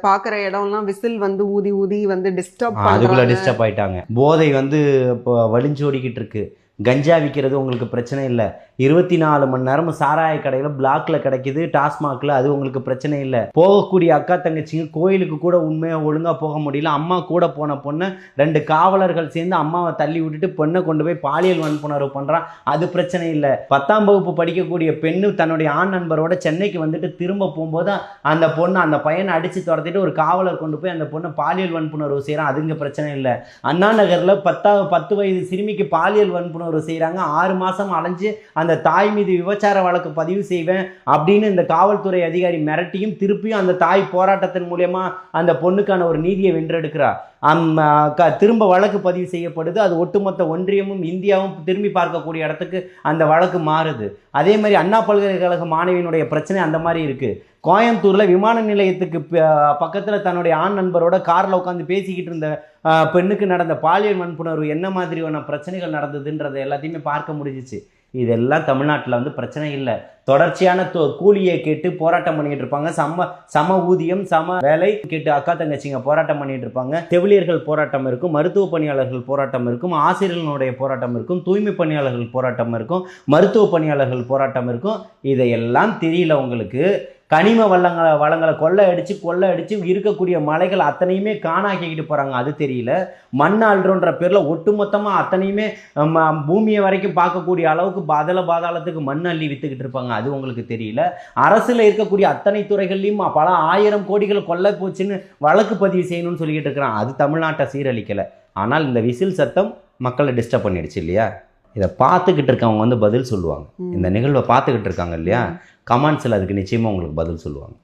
பாக்குற இடம்லாம் விசில் வந்து ஊதி ஊதி வந்து டிஸ்டர்ப் அதுக்குள்ள டிஸ்டர்ப் ஆயிட்டாங்க. போதை வந்து இப்போ வலிஞ்சோடிக்கிட்டு இருக்கு. கஞ்சா விற்கிறது உங்களுக்கு பிரச்சனை இல்லை. 24 மணி நேரமும் சாராய கடையில் பிளாக்ல கிடைக்குது, டாஸ்மாக்ல, அது உங்களுக்கு பிரச்சனை இல்லை. போகக்கூடிய அக்கா தங்கச்சிங்க கோயிலுக்கு கூட உண்மையாக ஒழுங்காக போக முடியல. அம்மா கூட போன பொண்ணை 2 காவலர்கள் சேர்ந்து அம்மாவை தள்ளி விட்டுட்டு பொண்ணை கொண்டு போய் பாலியல் வன்புணர்வு பண்ணுறான், அது பிரச்சனை இல்லை. 10ஆம் வகுப்பு படிக்கக்கூடிய பெண்ணு தன்னுடைய ஆண் நண்பரோட சென்னைக்கு வந்துட்டு திரும்ப போகும்போது அந்த பொண்ணு அந்த பையனை அடித்து துரத்திட்டு ஒரு காவலர் கொண்டு போய் அந்த பொண்ணை பாலியல் வன்புணர்வு செய்கிறான், அதுங்க பிரச்சனை இல்லை. அண்ணா நகரில் 10 வயது சிறுமிக்கு பாலியல் வன்புணர்வு செய்கிறாங்க. 6 மாதம் அலைஞ்சு அந்த தாய் மீது விபச்சார வழக்கு பதிவு செய்வேன் அப்படின்னு இந்த காவல்துறை அதிகாரி மிரட்டியும் திருப்பியும் அந்த தாய் போராட்டத்தின் மூலமா அந்த பொண்ணுக்கான ஒரு நீதியை வென்றெடுக்கிறார். திரும்ப வழக்கு பதிவு செய்யப்படுது. அது ஒட்டுமொத்த ஒன்றியமும் இந்தியாவும் திரும்பி பார்க்கக்கூடிய இடத்துக்கு அந்த வழக்கு மாறுது. அதே மாதிரி அண்ணா பல்கலைக்கழக மாணவியினுடைய பிரச்சனை அந்த மாதிரி இருக்கு. கோயம்புத்தூர்ல விமான நிலையத்துக்கு பக்கத்துல தன்னுடைய ஆண் நண்பரோட கார்ல உட்காந்து பேசிக்கிட்டு இருந்த பெண்ணுக்கு நடந்த பாலியல் வன்புணர்வு என்ன மாதிரியான பிரச்சனைகள் நடந்ததுன்றதை எல்லாத்தையுமே பார்க்க முடிஞ்சிச்சு. இதெல்லாம் தமிழ்நாட்டில் வந்து பிரச்சனை இல்லை. தொடர்ச்சியான கூலியை கேட்டு போராட்டம் பண்ணிட்டு இருப்பாங்க. சம ஊதியம் சம வேலை கேட்டு அக்கா தங்கச்சிங்க போராட்டம் பண்ணிட்டு இருப்பாங்க. செவிலியர்கள் போராட்டம் இருக்கும், மருத்துவ பணியாளர்கள் போராட்டம் இருக்கும், ஆசிரியர்களுடைய போராட்டம் இருக்கும், தூய்மை பணியாளர்கள் போராட்டம் இருக்கும், மருத்துவ பணியாளர்கள் போராட்டம் இருக்கும். இதையெல்லாம் தெரியல உங்களுக்கு. கனிம வளங்களை கொள்ளை அடித்து இருக்கக்கூடிய மலைகள் அத்தனையுமே காணாக்கிக்கிட்டு போகிறாங்க, அது தெரியல. மண் அள்ளுன்ற பேரில் ஒட்டுமொத்தமாக அத்தனையுமே பூமியை வரைக்கும் பார்க்கக்கூடிய அளவுக்கு பாதாளத்துக்கு மண் அள்ளி விற்றுக்கிட்டு இருப்பாங்க, அது உங்களுக்கு தெரியல. அரசில் இருக்கக்கூடிய அத்தனை துறைகள்லையும் பல 1000 கோடிகள் கொள்ளை போச்சுன்னு வழக்கு பதிவு செய்யணும்னு சொல்லிக்கிட்டு இருக்கிறான், அது தமிழ்நாட்டை சீரழிக்கலை. ஆனால் இந்த விசில் சத்தம் மக்களை டிஸ்டர்ப் பண்ணிடுச்சு இல்லையா? இதை பார்த்துக்கிட்டு இருக்கவங்க வந்து பதில் சொல்லுவாங்க. இந்த நிகழ்வை பார்த்துக்கிட்டு இருக்காங்க இல்லையா, கமெண்ட்ஸில் அதுக்கு நிச்சயமாக உங்களுக்கு பதில் சொல்லுவாங்க.